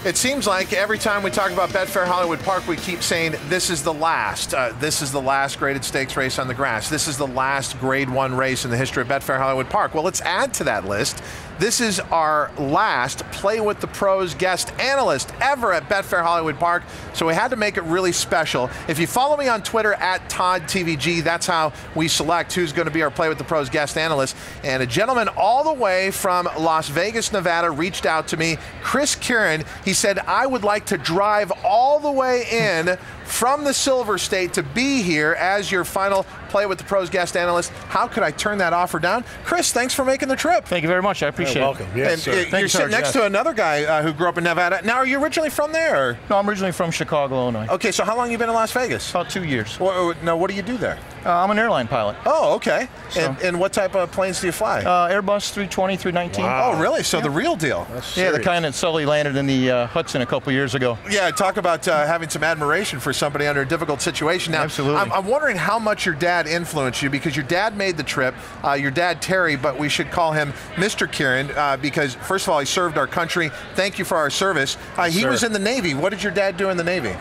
It seems like every time we talk about Betfair Hollywood Park, we keep saying this is the last. This is the last graded stakes race on the grass. This is the last Grade 1 race in the history of Betfair Hollywood Park. Well, let's add to that list. This is our last Play with the Pros guest analyst ever at Betfair Hollywood Park, so we had to make it really special. If you follow me on Twitter at ToddTVG, that's how we select who's going to be our Play with the Pros guest analyst. And a gentleman all the way from Las Vegas, Nevada reached out to me, Chris Kirin. He said, I would like to drive all the way in from the Silver State to be here as your final Play with the Pros guest analyst. How could I turn that offer down? Chris, thanks for making the trip. Thank you very much. I appreciate it. Welcome. Yes, and sir. You're sitting next to another guy who grew up in Nevada. Now, are you originally from there? Or? No, I'm originally from Chicago, Illinois. Okay, so how long have you been in Las Vegas? About 2 years. Now, what do you do there? I'm an airline pilot. Oh, okay. So. And what type of planes do you fly? Airbus 320, 319. Wow. Oh, really? So the real deal. Yeah, the kind that Sully landed in the Hudson a couple years ago. Yeah, talk about having some admiration for somebody under a difficult situation. Now, absolutely. I'm wondering how much your dad influenced you, because your dad made the trip, your dad Terry, but we should call him Mr. Kirin because, first of all, he served our country. Thank you for our service. He was in the Navy. What did your dad do in the Navy?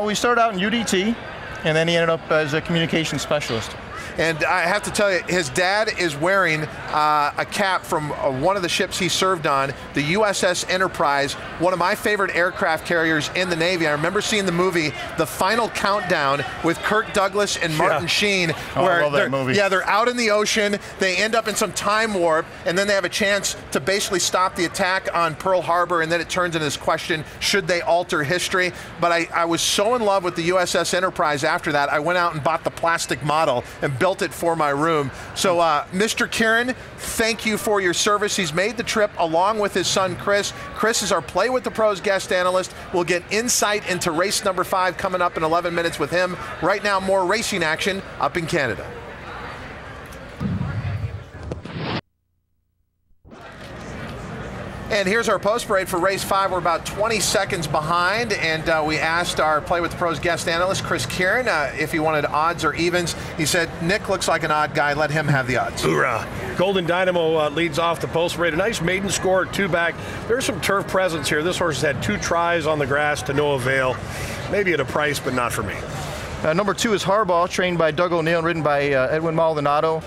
We started out in UDT, and then he ended up as a communications specialist. And I have to tell you, his dad is wearing a cap from one of the ships he served on, the USS Enterprise, one of my favorite aircraft carriers in the Navy. I remember seeing the movie The Final Countdown with Kirk Douglas and Martin Sheen. Where I love that movie. Yeah, they're out in the ocean, they end up in some time warp, and then they have a chance to basically stop the attack on Pearl Harbor, and then it turns into this question, should they alter history? But I was so in love with the USS Enterprise after that, I went out and bought the plastic model and built it for my room. So Mr. Kirin, thank you for your service. He's made the trip along with his son Chris. Chris is our Play with the Pros guest analyst. We'll get insight into race number 5 coming up in 11 minutes with him. Right now, more racing action up in Canada. And here's our post parade for race 5. We're about 20 seconds behind, and we asked our Play with the Pros guest analyst, Chris Kirin, if he wanted odds or evens. He said, Nick looks like an odd guy. Let him have the odds. Hoorah. Golden Dynamo leads off the post parade. A nice maiden score, 2-back. There's some turf presence here. This horse has had 2 tries on the grass to no avail. Maybe at a price, but not for me. Number 2 is Harbaugh, trained by Doug O'Neill and ridden by Edwin Maldonado.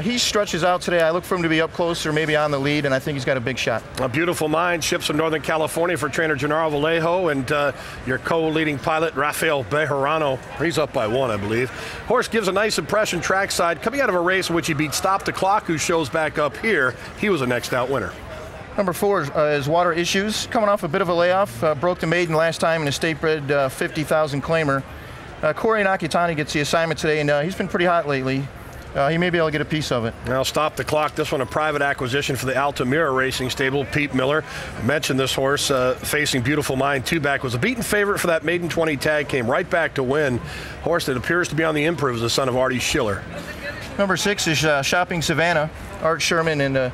He stretches out today. I look for him to be up closer, maybe on the lead, and I think he's got a big shot. A Beautiful Mind ships from Northern California for trainer Gennaro Vallejo, and your co-leading pilot, Rafael Bejarano. He's up by 1, I believe. Horse gives a nice impression trackside, coming out of a race in which he beat Stop the Clock, who shows back up here. He was a next out winner. Number 4 is Water Issues, coming off a bit of a layoff. Broke the maiden last time in a state-bred 50,000 claimer. Corey Nakatani gets the assignment today, and he's been pretty hot lately. He may be able to get a piece of it. Now Stop the Clock. This one a private acquisition for the Altamira Racing Stable. Pete Miller mentioned this horse facing Beautiful Mind 2-back. Was a beaten favorite for that maiden 20 tag. Came right back to win. Horse that appears to be on the improve is the son of Artie Schiller. Number 6 is Shopping Savannah. Art Sherman and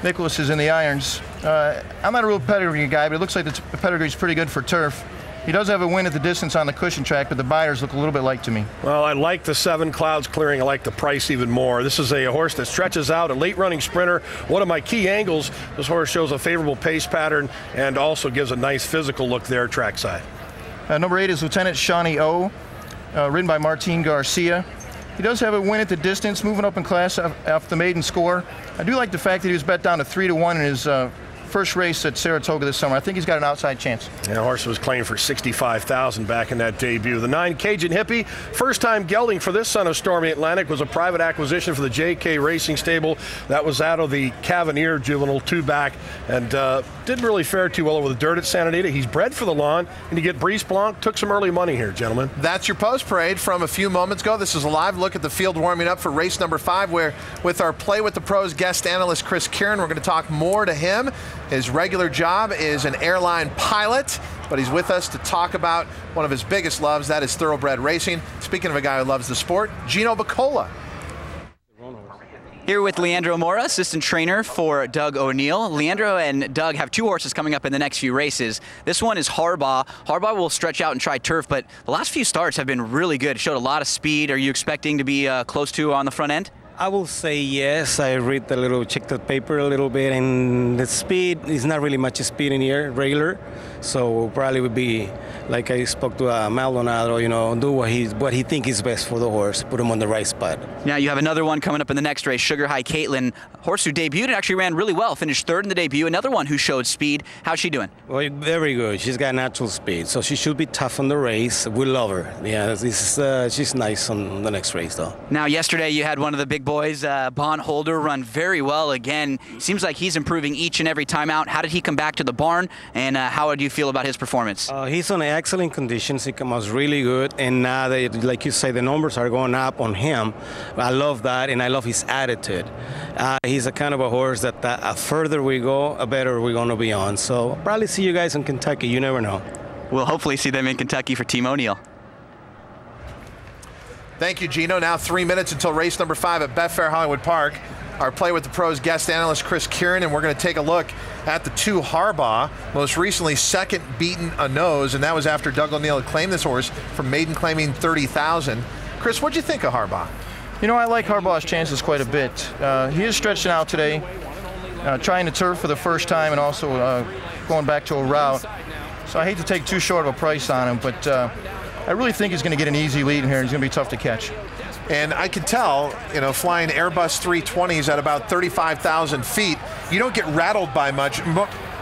Nicholas is in the irons. I'm not a real pedigree guy, but it looks like the pedigree is pretty good for turf. He does have a win at the distance on the cushion track, but the buyers look a little bit light to me. Well, I like the 7 clouds clearing. I like the price even more. This is a horse that stretches out, a late-running sprinter. One of my key angles, this horse shows a favorable pace pattern and also gives a nice physical look there trackside. Number 8 is Lieutenant Shawnee O, ridden by Martin Garcia. He does have a win at the distance, moving up in class off the maiden score. I do like the fact that he was bet down to 3-1 in his first race at Saratoga this summer. I think he's got an outside chance. Yeah, the horse was claimed for $65,000 back in that debut. The 9 Cajun Hippie, first time gelding for this son of Stormy Atlantic, was a private acquisition for the JK Racing Stable. That was out of the Cavanier juvenile 2-back, and didn't really fare too well over the dirt at Santa Anita. He's bred for the lawn, and you get Brice Blanc. Took some early money here, gentlemen. That's your post parade from a few moments ago. This is a live look at the field warming up for race number 5, where with our Play with the Pros guest analyst Chris Kirin, we're going to talk more to him. His regular job is an airline pilot, but he's with us to talk about one of his biggest loves, that is thoroughbred racing. Speaking of a guy who loves the sport, Gino Bacola. Here with Leandro Mora, assistant trainer for Doug O'Neill. Leandro and Doug have 2 horses coming up in the next few races. This one is Harbaugh. Harbaugh will stretch out and try turf, but the last few starts have been really good. Showed a lot of speed. Are you expecting to be close to on the front end? I will say yes. I read check the paper a little bit, and the speed is not really much speed in here, regular. So probably would be like I spoke to Maldonado, do what he think is best for the horse, put him on the right spot. Now you have another one coming up in the next race, Sugar High Caitlin, horse who debuted and actually ran really well, finished third in the debut. Another one who showed speed. How's she doing? Well, very good. She's got natural speed, so she should be tough on the race. We love her. Yeah, she's nice on the next race, though. Now yesterday you had one of the big boys, Bon Holder, run very well again. Seems like he's improving each and every time out. How did he come back to the barn, and how do you feel about his performance? He's on excellent conditions. He comes out really good, and now like you say, the numbers are going up on him. I love that, and I love his attitude. He's a kind of a horse that further we go, better we're going to be on. So I'll probably see you guys in Kentucky. You never know. We'll hopefully see them in Kentucky for Team O'Neill. Thank you, Gino. Now 3 minutes until race number 5 at Betfair Hollywood Park. Our Play with the Pros guest analyst, Chris Kirin, and we're going to take a look at the 2 Harbaugh, most recently second beaten a nose, and that was after Doug O'Neill had claimed this horse from maiden claiming 30,000. Chris, what'd you think of Harbaugh? I like Harbaugh's chances quite a bit. He is stretching out today, trying to turf for the first time and also going back to a route. So I hate to take too short of a price on him, but I really think he's going to get an easy lead in here, and he's going to be tough to catch. And I can tell, flying Airbus 320s at about 35,000 feet, you don't get rattled by much.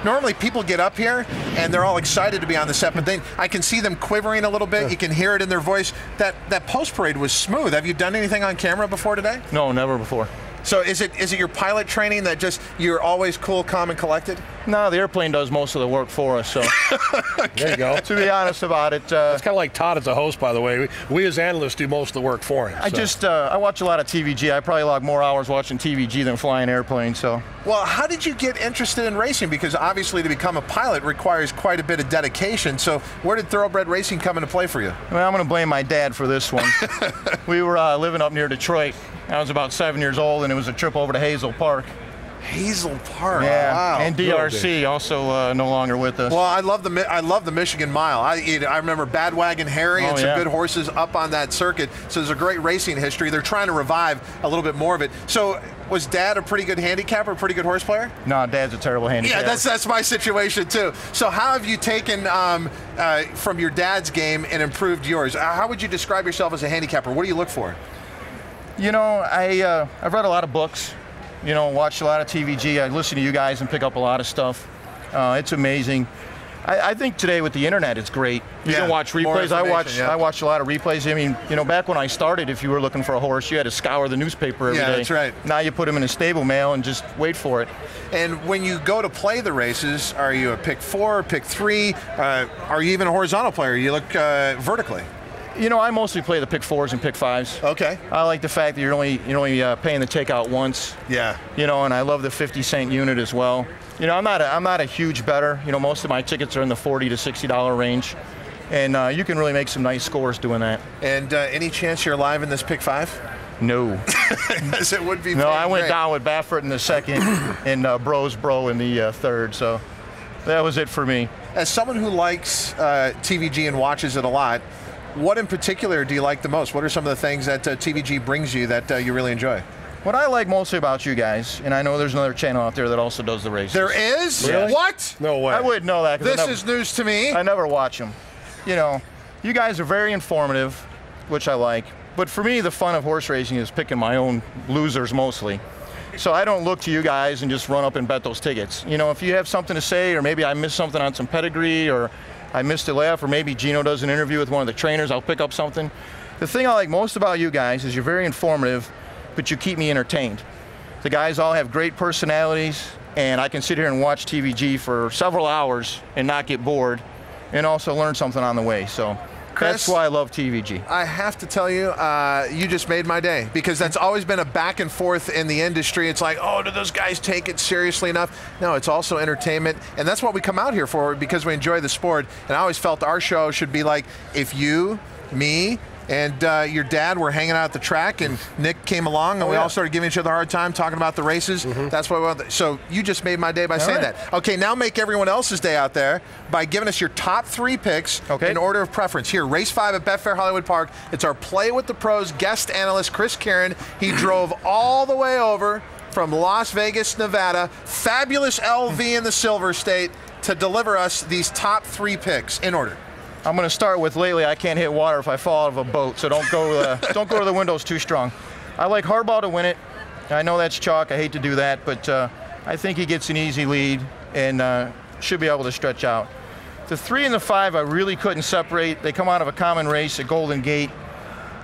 Normally people get up here and they're all excited to be on the set, but then I can see them quivering a little bit. You can hear it in their voice. That post parade was smooth. Have you done anything on camera before today? No, never before. So is it your pilot training that just you're always cool, calm, and collected? No, the airplane does most of the work for us. So there you go. To be honest about it, it's kind of like Todd as a host, by the way. We as analysts do most of the work for him. I watch a lot of TVG. I probably log more hours watching TVG than flying airplanes. So. Well, how did you get interested in racing? Because obviously to become a pilot requires quite a bit of dedication. So where did thoroughbred racing come into play for you? Well, I'm going to blame my dad for this one. We were living up near Detroit. I was about 7 years old, and it was a trip over to Hazel Park. Hazel Park. Yeah, wow. And DRC also no longer with us. Well, I love the Michigan Mile. I remember Bad Wagon Harry and some good horses up on that circuit. So there's a great racing history. They're trying to revive a little bit more of it. So was Dad a pretty good handicapper, a pretty good horse player? No, Dad's a terrible handicapper. Yeah, that's my situation too. So how have you taken from your dad's game and improved yours? How would you describe yourself as a handicapper? What do you look for? I've read a lot of books. Watched a lot of TVG. I listen to you guys and pick up a lot of stuff. It's amazing. I think today with the internet, it's great. You can watch replays. I watch a lot of replays. I mean, back when I started, if you were looking for a horse, you had to scour the newspaper every day. Yeah, that's right. Now you put them in a stable mail and just wait for it. And when you go to play the races, are you a pick 4, pick 3? Are you even a horizontal player? You look vertically. I mostly play the pick 4s and pick 5s. Okay. I like the fact that you're only paying the takeout once. Yeah. And I love the 50-cent unit as well. I'm not a huge bettor. Most of my tickets are in the $40 to $60 range, and you can really make some nice scores doing that. And any chance you're live in this pick 5? No. As it would be. No, I went down with Baffert in the second, and Bro in the third. So that was it for me. As someone who likes TVG and watches it a lot, what in particular do you like the most? What are some of the things that TVG brings you that you really enjoy? What I like mostly about you guys, and I know there's another channel out there that also does the races. There is? Really? What? No way. I wouldn't know that. This is news to me. I never watch them. You guys are very informative, which I like. But for me, the fun of horse racing is picking my own losers mostly. So I don't look to you guys and just run up and bet those tickets. If you have something to say, or maybe I missed something on some pedigree, or I missed a laugh, or maybe Gino does an interview with one of the trainers, I'll pick up something. The thing I like most about you guys is you're very informative, but you keep me entertained. The guys all have great personalities, and I can sit here and watch TVG for several hours and not get bored, and also learn something on the way. So Chris, that's why I love TVG. I have to tell you, you just made my day, because that's always been a back and forth in the industry. It's like, oh, do those guys take it seriously enough? No, it's also entertainment, and that's what we come out here for, because we enjoy the sport. And I always felt our show should be like, if you, me, and your dad were hanging out at the track, and Nick came along, and we all started giving each other a hard time talking about the races. That's why we want. So you just made my day by saying that. Okay, now make everyone else's day out there by giving us your top 3 picks in order of preference. Here, race 5 at Betfair Hollywood Park. It's our Play with the Pros guest analyst, Chris Kirin. He drove all the way over from Las Vegas, Nevada, fabulous LV in the Silver State, to deliver us these top 3 picks in order. I'm going to start with lately I can't hit water if I fall out of a boat, so don't go to the windows too strong. I like Harbaugh to win it. I know that's chalk. I hate to do that, but I think he gets an easy lead and should be able to stretch out. The 3 and the 5 I really couldn't separate. They come out of a common race at Golden Gate.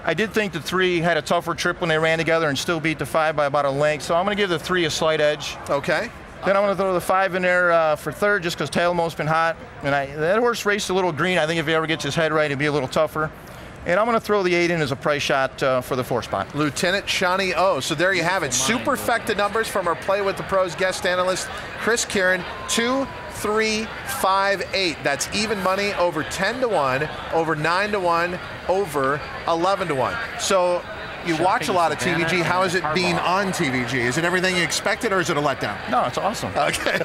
I did think the 3 had a tougher trip when they ran together and still beat the 5 by about a length, so I'm going to give the 3 a slight edge. Okay. Then I'm going to throw the 5 in there for third just because Talmo's been hot. And that horse raced a little green. I think if he ever gets his head right, it'd be a little tougher. And I'm going to throw the 8 in as a price shot for the 4 spot. Lieutenant Shawnee O. So there you have it. Superfecta numbers from our Play with the Pros guest analyst, Chris Kirin. 2, 3, 5, 8. That's even money over 10 to 1, over 9 to 1, over 11 to 1. So you watch a lot of TVG. How is it being on TVG? Is it everything you expected, or is it a letdown? No, it's awesome. Okay.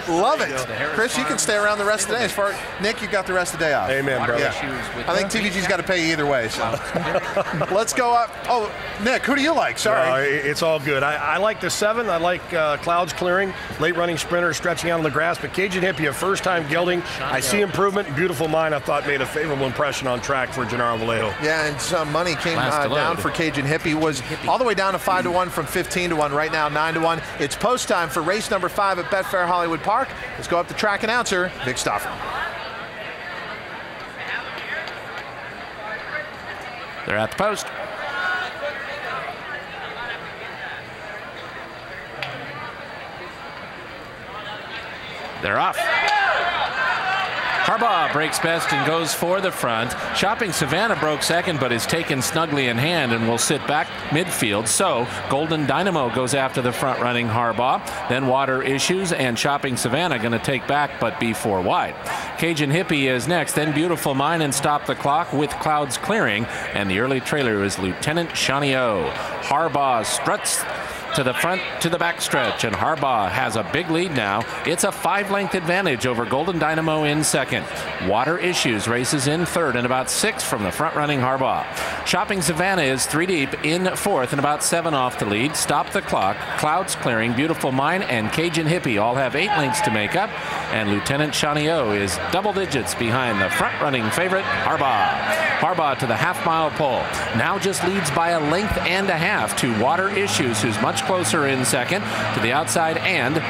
Love it. Chris, you can stay around the rest of the day. As far as Nick, you got the rest of the day off. Amen, brother. Yeah. I think TVG's got to pay you either way. So let's go up. Oh, Nick, who do you like? Sorry. It's all good. I like the 7. I like Clouds Clearing, late running sprinter stretching out on the grass. But Cajun Hippie, a first-time gelding. I see improvement. Beautiful Mind, I thought, made a favorable impression on track for Gennaro Vallejo. Yeah, and some money came down for Cajun Hippie. Was all the way down to 5 to 1 from 15 to 1. Right now, 9 to 1. It's post time for race number 5 at Betfair Hollywood Park. Let's go up to track announcer, Vic Stauffer. They're at the post. They're off. Harbaugh breaks best and goes for the front. Shopping Savannah broke second, but is taken snugly in hand and will sit back midfield. So Golden Dynamo goes after the front running Harbaugh. Then Water Issues and Shopping Savannah going to take back, but be 4 wide. Cajun Hippie is next. Then Beautiful Mind and Stop the Clock with Clouds Clearing. And the early trailer is Lieutenant Shawnee O. Harbaugh struts to the front, to the back stretch, and Harbaugh has a big lead now. It's a 5-length advantage over Golden Dynamo in second. Water Issues races in third and about 6 from the front-running Harbaugh. Shopping Savannah is 3 deep in fourth and about 7 off the lead. Stop the Clock, Clouds Clearing, Beautiful Mind, and Cajun Hippie all have 8 lengths to make up, and Lieutenant Shawnee O is double digits behind the front-running favorite, Harbaugh. Harbaugh to the half-mile pole. Now just leads by a length and a half to Water Issues, who's much closer in second, to the outside, and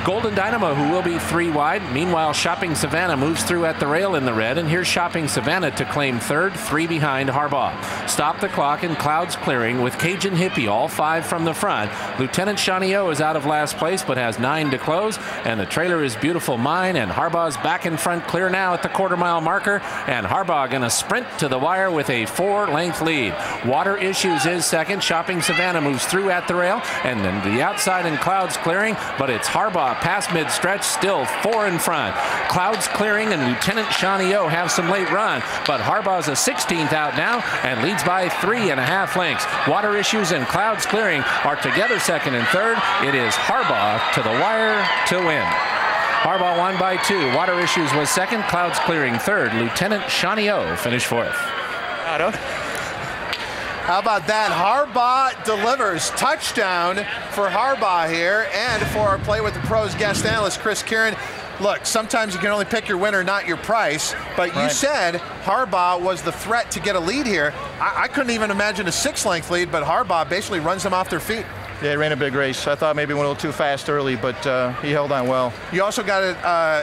Golden Dynamo, who will be 3 wide. Meanwhile, Shopping Savannah moves through at the rail in the red, and here's Shopping Savannah to claim third, 3 behind Harbaugh. Stop the Clock and Clouds Clearing with Cajun Hippie, all 5 from the front. Lieutenant Shawnee O is out of last place, but has 9 to close, and the trailer is Beautiful Mind, and Harbaugh's back in front, clear now at the quarter-mile marker, and Harbaugh going to sprint to the wire with a 4-length lead. Water Issues is second. Shopping Savannah moves through at the rail, and then to the outside and Clouds Clearing, but it's Harbaugh past mid-stretch, still 4 in front. Clouds Clearing and Lieutenant Shawnee O have some late run, but Harbaugh's a 16th out now and leads by 3.5 lengths. Water Issues and Clouds Clearing are together second and third. It is Harbaugh to the wire to win. Harbaugh won by 2. Water Issues was second. Clouds Clearing third. Lieutenant Shawnee O finished fourth. How about that? Harbaugh delivers. Touchdown for Harbaugh here, and for our Play with the Pros guest analyst, Chris Kirin. Look, sometimes you can only pick your winner, not your price, but you said Harbaugh was the threat to get a lead here. I couldn't even imagine a 6-length lead, but Harbaugh basically runs them off their feet. Yeah, he ran a big race. I thought maybe he went a little too fast early, but he held on well. You also got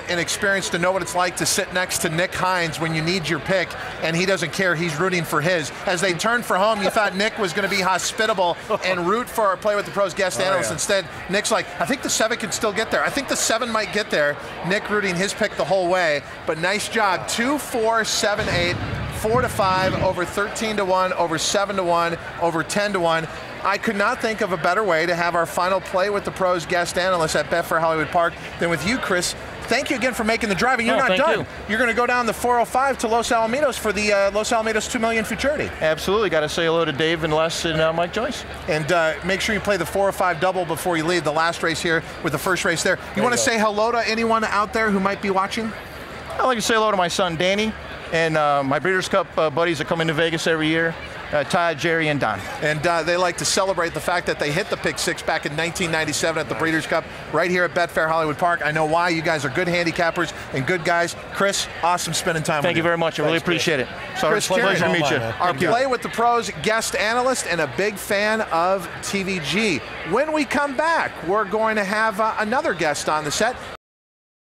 an experience to know what it's like to sit next to Nick Hines when you need your pick, and he doesn't care. He's rooting for his. As they turned for home, you thought Nick was going to be hospitable and root for our Play with the Pros guest analyst. Instead, Nick's like, I think the 7 can still get there. I think the 7 might get there. Nick rooting his pick the whole way, but nice job. 2, 4, 7, 8, 4 to 5, over 13 to 1, over 7 to 1, over 10 to 1. I could not think of a better way to have our final Play with the Pros guest analyst at Betfair Hollywood Park than with you, Chris. Thank you again for making the drive. And you're not done. You're going to go down the 405 to Los Alamitos for the Los Alamitos $2 million futurity. Absolutely. Got to say hello to Dave and Les and Mike Joyce. And make sure you play the 405 double before you leave, the last race here with the first race there. You want to say hello to anyone out there who might be watching? I'd like to say hello to my son, Danny, and my Breeders' Cup buddies that come into Vegas every year. Todd, Jerry, and Don. And they like to celebrate the fact that they hit the pick six back in 1997 at the Breeders' Cup right here at Betfair Hollywood Park. I know why. You guys are good handicappers and good guys. Chris, awesome spending time with you. Thank you very much. I really appreciate it. So Chris, pleasure to meet you. Our Play with the Pros guest analyst and a big fan of TVG. When we come back, we're going to have another guest on the set.